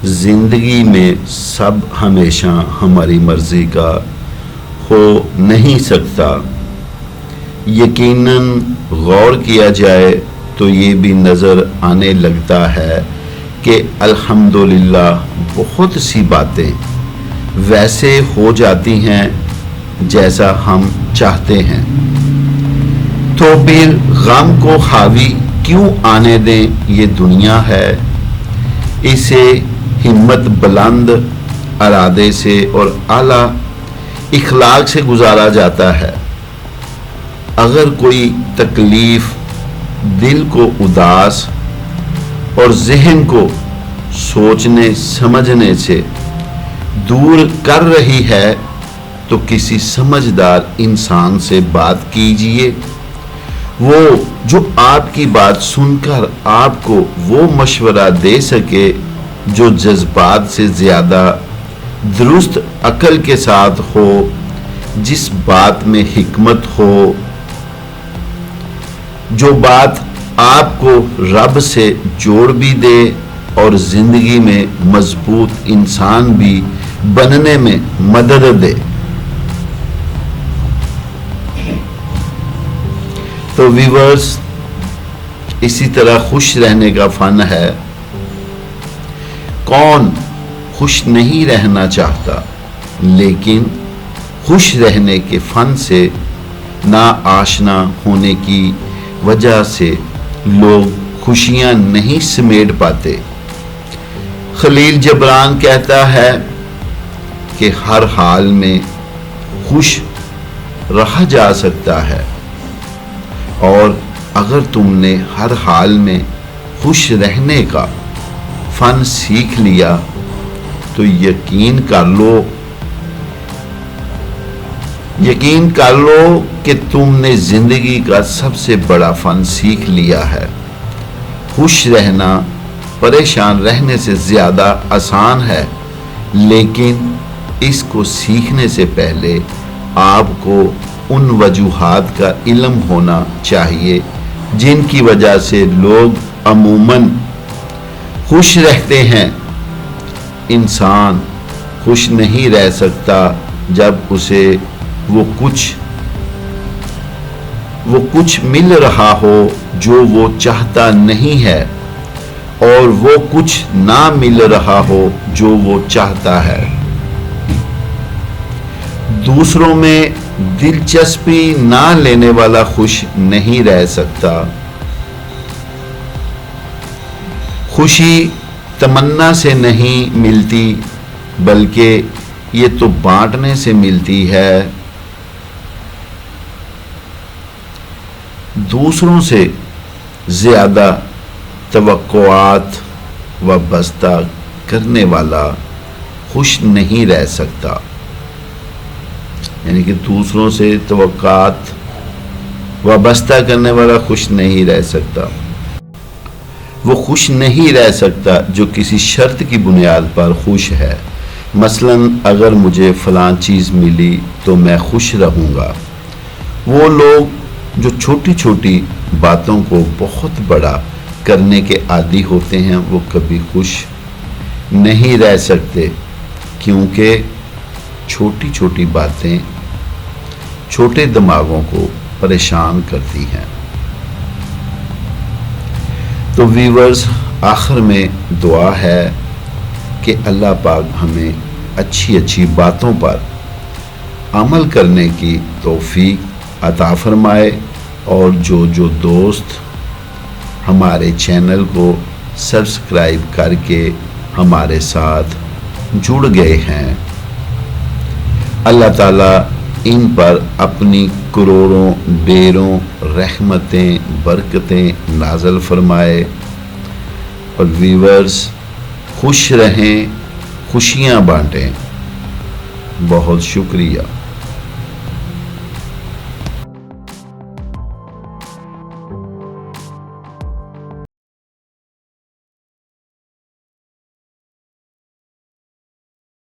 زندگی میں سب ہمیشہ ہماری مرضی کا ہو نہیں سکتا۔ یقیناً غور کیا جائے تو یہ بھی نظر آنے لگتا ہے کہ الحمدللہ بہت سی باتیں ویسے ہو جاتی ہیں جیسا ہم چاہتے ہیں، تو پھر غم کو حاوی کیوں آنے دیں؟ یہ دنیا ہے، اسے ہمت بلند ارادے سے اور اعلیٰ اخلاق سے گزارا جاتا ہے۔ اگر کوئی تکلیف دل کو اداس اور ذہن کو سوچنے سمجھنے سے دور کر رہی ہے تو کسی سمجھدار انسان سے بات کیجئے، وہ جو آپ کی بات سن کر آپ کو وہ مشورہ دے سکے جو جذبات سے زیادہ درست عقل کے ساتھ ہو، جس بات میں حکمت ہو، جو بات آپ کو رب سے جوڑ بھی دے اور زندگی میں مضبوط انسان بھی بننے میں مدد دے۔ تو ویورز، اسی طرح خوش رہنے کا فن ہے۔ کون خوش نہیں رہنا چاہتا، لیکن خوش رہنے کے فن سے نا آشنا ہونے کی وجہ سے لوگ خوشیاں نہیں سمیٹ پاتے۔ خلیل جبران کہتا ہے کہ ہر حال میں خوش رہا جا سکتا ہے، اور اگر تم نے ہر حال میں خوش رہنے کا فن سیکھ لیا تو یقین کر لو کہ تم نے زندگی کا سب سے بڑا فن سیکھ لیا ہے۔ خوش رہنا پریشان رہنے سے زیادہ آسان ہے، لیکن اس کو سیکھنے سے پہلے آپ کو ان وجوہات کا علم ہونا چاہیے جن کی وجہ سے لوگ عموماً خوش رہتے ہیں۔ انسان خوش نہیں رہ سکتا جب اسے وہ کچھ مل رہا ہو جو وہ چاہتا نہیں ہے، اور وہ کچھ نہ مل رہا ہو جو وہ چاہتا ہے۔ دوسروں میں دلچسپی نہ لینے والا خوش نہیں رہ سکتا۔ خوشی تمنا سے نہیں ملتی، بلکہ یہ تو بانٹنے سے ملتی ہے۔ دوسروں سے زیادہ توقعات وابستہ کرنے والا خوش نہیں رہ سکتا، یعنی کہ دوسروں سے توقعات وابستہ کرنے والا خوش نہیں رہ سکتا۔ وہ خوش نہیں رہ سکتا جو کسی شرط کی بنیاد پر خوش ہے۔ مثلاً اگر مجھے فلاں چیز ملی تو میں خوش رہوں گا۔ وہ لوگ جو چھوٹی چھوٹی باتوں کو بہت بڑا کرنے کے عادی ہوتے ہیں، وہ کبھی خوش نہیں رہ سکتے، کیونکہ چھوٹی چھوٹی باتیں چھوٹے دماغوں کو پریشان کرتی ہیں۔ تو ویورز، آخر میں دعا ہے کہ اللہ پاک ہمیں اچھی اچھی باتوں پر عمل کرنے کی توفیق عطا فرمائے، اور جو دوست ہمارے چینل کو سبسکرائب کر کے ہمارے ساتھ جڑ گئے ہیں، اللہ تعالیٰ ان پر اپنی کروڑوں ڈیروں رحمتیں برکتیں نازل فرمائے۔ اور ویورز، خوش رہیں، خوشیاں بانٹیں۔ بہت شکریہ۔